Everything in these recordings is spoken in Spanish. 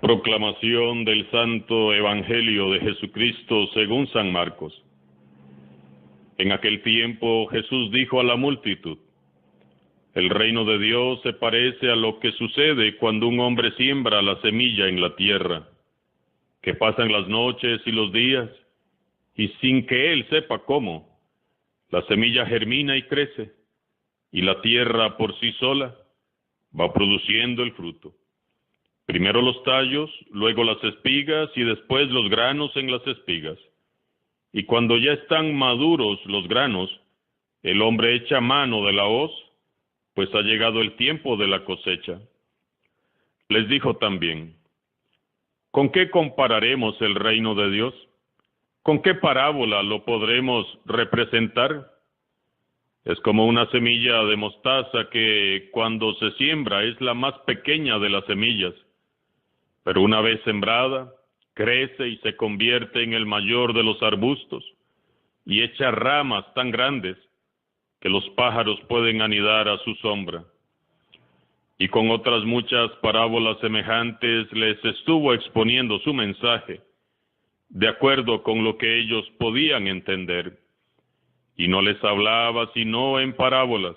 Proclamación del Santo Evangelio de Jesucristo según San Marcos. En aquel tiempo Jesús dijo a la multitud: el reino de Dios se parece a lo que sucede cuando un hombre siembra la semilla en la tierra, que pasan las noches y los días, y sin que él sepa cómo, la semilla germina y crece, y la tierra por sí sola va produciendo el fruto. Primero los tallos, luego las espigas y después los granos en las espigas. Y cuando ya están maduros los granos, el hombre echa mano de la hoz, pues ha llegado el tiempo de la cosecha. Les dijo también: ¿con qué compararemos el reino de Dios? ¿Con qué parábola lo podremos representar? Es como una semilla de mostaza que, cuando se siembra, es la más pequeña de las semillas, pero una vez sembrada, crece y se convierte en el mayor de los arbustos, y echa ramas tan grandes que los pájaros pueden anidar a su sombra. Y con otras muchas parábolas semejantes les estuvo exponiendo su mensaje, de acuerdo con lo que ellos podían entender. Y no les hablaba sino en parábolas,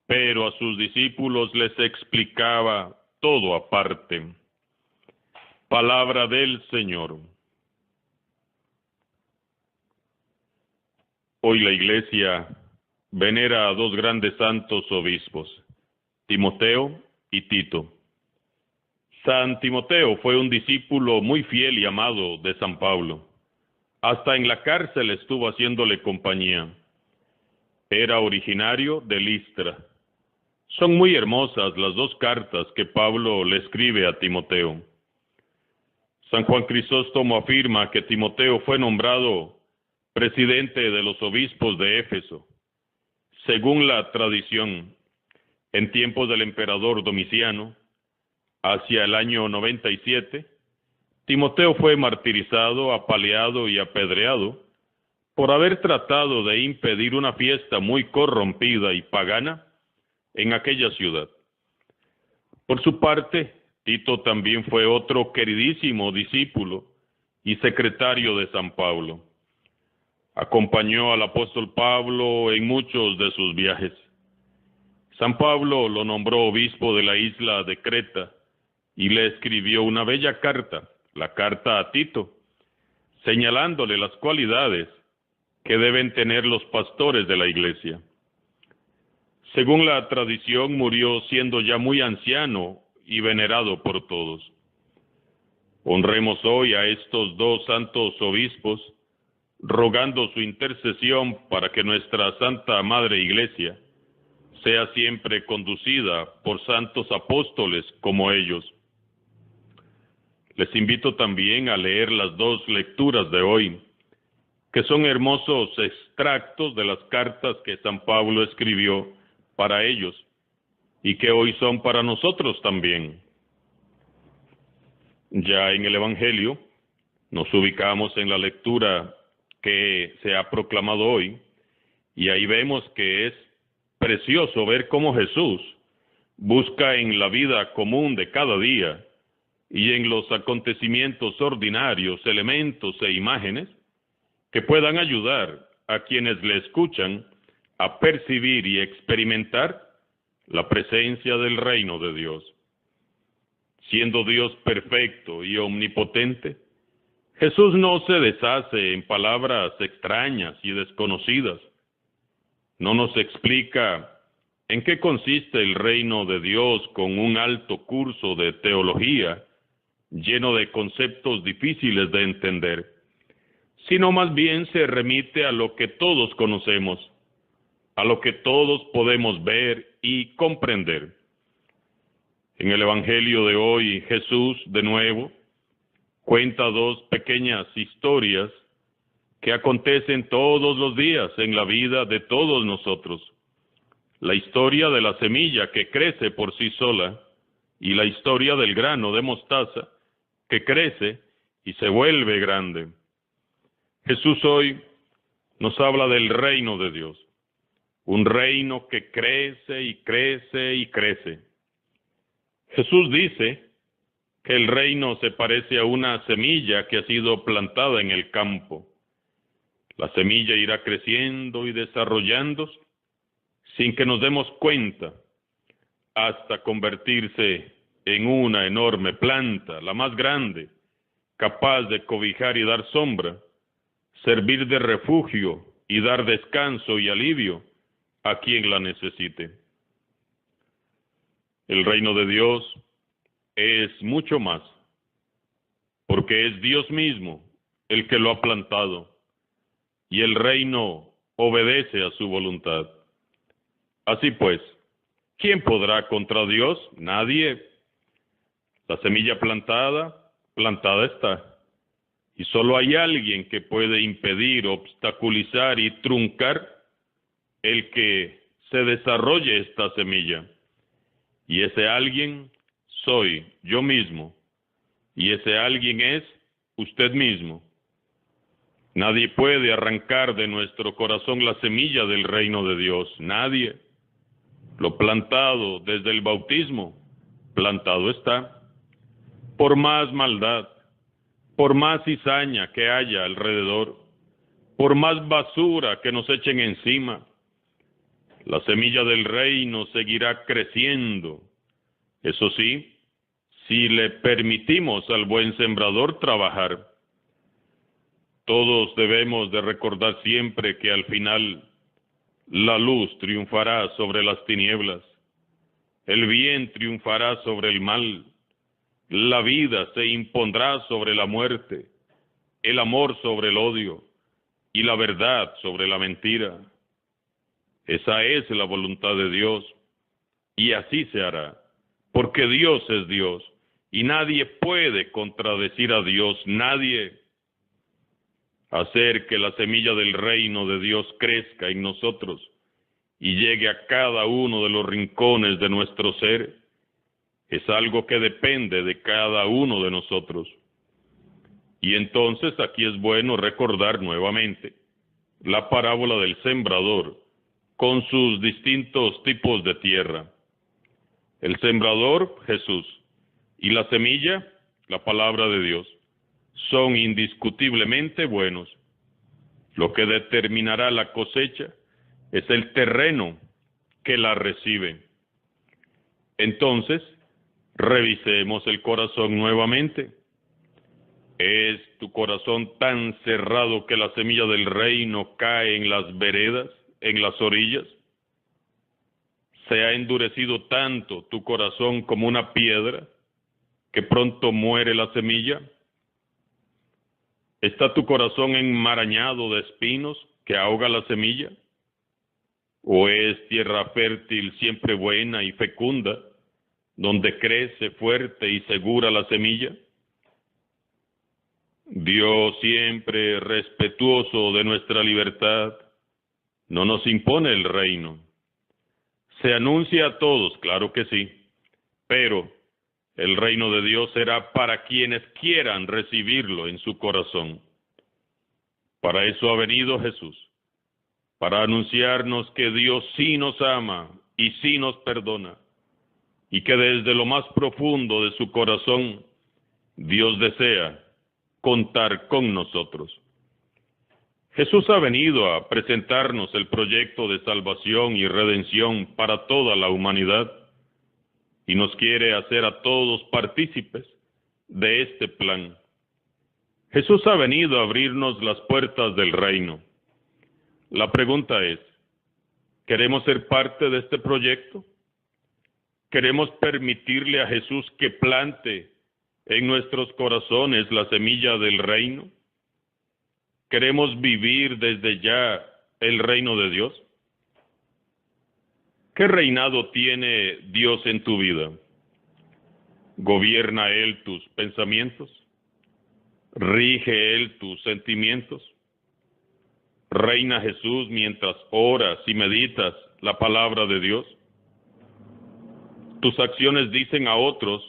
pero a sus discípulos les explicaba todo aparte. Palabra del Señor. Hoy la Iglesia venera a dos grandes santos obispos, Timoteo y Tito. San Timoteo fue un discípulo muy fiel y amado de San Pablo. Hasta en la cárcel estuvo haciéndole compañía. Era originario de Listra. Son muy hermosas las dos cartas que Pablo le escribe a Timoteo. San Juan Crisóstomo afirma que Timoteo fue nombrado presidente de los obispos de Éfeso. Según la tradición, en tiempos del emperador Domiciano, hacia el año 97, Timoteo fue martirizado, apaleado y apedreado por haber tratado de impedir una fiesta muy corrompida y pagana en aquella ciudad. Por su parte, Tito también fue otro queridísimo discípulo y secretario de San Pablo. Acompañó al apóstol Pablo en muchos de sus viajes. San Pablo lo nombró obispo de la isla de Creta y le escribió una bella carta, la carta a Tito, señalándole las cualidades que deben tener los pastores de la iglesia. Según la tradición, murió siendo ya muy anciano y venerado por todos. Honremos hoy a estos dos santos obispos, rogando su intercesión para que nuestra Santa Madre Iglesia sea siempre conducida por santos apóstoles como ellos. Les invito también a leer las dos lecturas de hoy, que son hermosos extractos de las cartas que San Pablo escribió para ellos y que hoy son para nosotros también. Ya en el Evangelio nos ubicamos en la lectura que se ha proclamado hoy, y ahí vemos que es precioso ver cómo Jesús busca en la vida común de cada día y en los acontecimientos ordinarios elementos e imágenes que puedan ayudar a quienes le escuchan a percibir y experimentar la presencia del reino de Dios. Siendo Dios perfecto y omnipotente, Jesús no se deshace en palabras extrañas y desconocidas. No nos explica en qué consiste el reino de Dios con un alto curso de teología lleno de conceptos difíciles de entender, sino más bien se remite a lo que todos conocemos, a lo que todos podemos ver y comprender. En el Evangelio de hoy, Jesús, de nuevo, cuenta dos pequeñas historias que acontecen todos los días en la vida de todos nosotros. La historia de la semilla que crece por sí sola y la historia del grano de mostaza que crece y se vuelve grande. Jesús hoy nos habla del reino de Dios, un reino que crece y crece y crece. Jesús dice que el reino se parece a una semilla que ha sido plantada en el campo. La semilla irá creciendo y desarrollándose sin que nos demos cuenta, hasta convertirse en una enorme planta, la más grande, capaz de cobijar y dar sombra, servir de refugio y dar descanso y alivio a quien la necesite. El reino de Dios es mucho más, porque es Dios mismo el que lo ha plantado, y el reino obedece a su voluntad. Así pues, ¿quién podrá contra Dios? Nadie. La semilla plantada, plantada está. Y solo hay alguien que puede impedir, obstaculizar y truncar el que se desarrolle esta semilla. Y ese alguien soy yo mismo. Y ese alguien es usted mismo. Nadie puede arrancar de nuestro corazón la semilla del reino de Dios. Nadie. Lo plantado desde el bautismo, plantado está. Por más maldad, por más cizaña que haya alrededor, por más basura que nos echen encima, la semilla del reino seguirá creciendo. Eso sí, si le permitimos al buen sembrador trabajar. Todos debemos de recordar siempre que al final la luz triunfará sobre las tinieblas, el bien triunfará sobre el mal, la vida se impondrá sobre la muerte, el amor sobre el odio y la verdad sobre la mentira. Esa es la voluntad de Dios y así se hará, porque Dios es Dios y nadie puede contradecir a Dios, nadie. Hacer que la semilla del reino de Dios crezca en nosotros y llegue a cada uno de los rincones de nuestro ser es algo que depende de cada uno de nosotros. Y entonces aquí es bueno recordar nuevamente la parábola del sembrador con sus distintos tipos de tierra. El sembrador, Jesús, y la semilla, la palabra de Dios, son indiscutiblemente buenos. Lo que determinará la cosecha es el terreno que la recibe. Entonces, revisemos el corazón nuevamente. ¿Es tu corazón tan cerrado que la semilla del reino cae en las veredas, en las orillas? ¿Se ha endurecido tanto tu corazón como una piedra que pronto muere la semilla? ¿Está tu corazón enmarañado de espinos que ahoga la semilla? ¿O es tierra fértil siempre buena y fecunda, donde crece fuerte y segura la semilla? Dios, siempre respetuoso de nuestra libertad, no nos impone el reino. Se anuncia a todos, claro que sí, pero el reino de Dios será para quienes quieran recibirlo en su corazón. Para eso ha venido Jesús, para anunciarnos que Dios sí nos ama y sí nos perdona, y que desde lo más profundo de su corazón, Dios desea contar con nosotros. Jesús ha venido a presentarnos el proyecto de salvación y redención para toda la humanidad, y nos quiere hacer a todos partícipes de este plan. Jesús ha venido a abrirnos las puertas del reino. La pregunta es, ¿queremos ser parte de este proyecto? ¿Queremos permitirle a Jesús que plante en nuestros corazones la semilla del reino? ¿Queremos vivir desde ya el reino de Dios? ¿Qué reinado tiene Dios en tu vida? ¿Gobierna Él tus pensamientos? ¿Rige Él tus sentimientos? ¿Reina Jesús mientras oras y meditas la palabra de Dios? ¿Tus acciones dicen a otros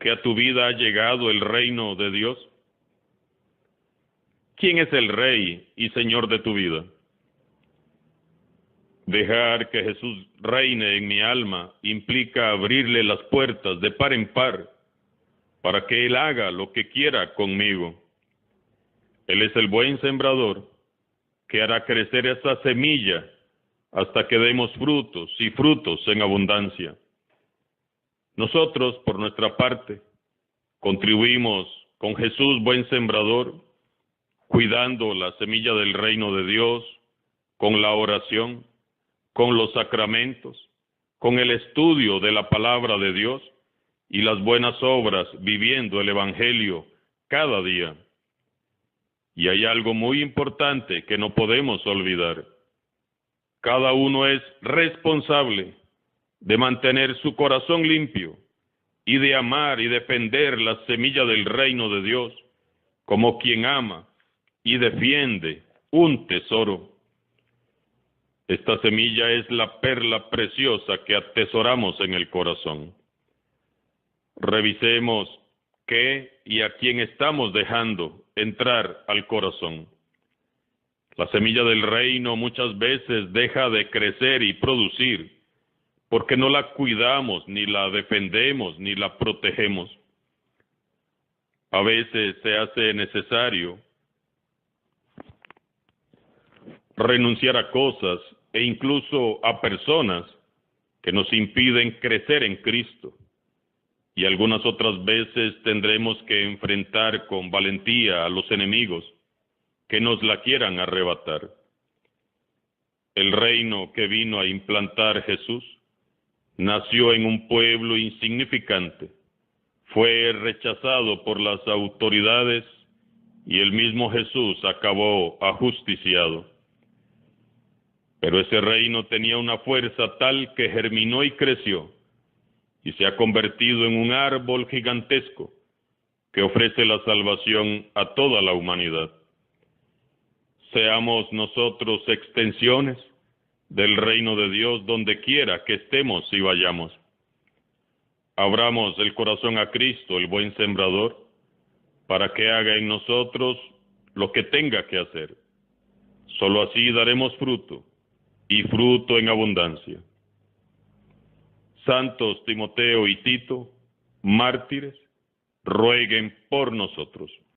que a tu vida ha llegado el reino de Dios? ¿Quién es el Rey y Señor de tu vida? Dejar que Jesús reine en mi alma implica abrirle las puertas de par en par para que Él haga lo que quiera conmigo. Él es el buen sembrador que hará crecer esa semilla hasta que demos frutos y frutos en abundancia. Nosotros, por nuestra parte, contribuimos con Jesús, buen sembrador, cuidando la semilla del reino de Dios, con la oración, con los sacramentos, con el estudio de la palabra de Dios y las buenas obras, viviendo el Evangelio cada día. Y hay algo muy importante que no podemos olvidar. Cada uno es responsable de mantener su corazón limpio y de amar y defender la semilla del reino de Dios como quien ama y defiende un tesoro. Esta semilla es la perla preciosa que atesoramos en el corazón. Revisemos qué y a quién estamos dejando entrar al corazón. La semilla del reino muchas veces deja de crecer y producir porque no la cuidamos, ni la defendemos, ni la protegemos. A veces se hace necesario renunciar a cosas e incluso a personas que nos impiden crecer en Cristo. Y algunas otras veces tendremos que enfrentar con valentía a los enemigos que nos la quieran arrebatar. El reino que vino a implantar Jesús nació en un pueblo insignificante, fue rechazado por las autoridades y el mismo Jesús acabó ajusticiado. Pero ese reino tenía una fuerza tal que germinó y creció y se ha convertido en un árbol gigantesco que ofrece la salvación a toda la humanidad. Seamos nosotros extensiones del reino de Dios donde quiera que estemos y vayamos. Abramos el corazón a Cristo, el buen sembrador, para que haga en nosotros lo que tenga que hacer. Solo así daremos fruto, y fruto en abundancia. Santos Timoteo y Tito, mártires, rueguen por nosotros.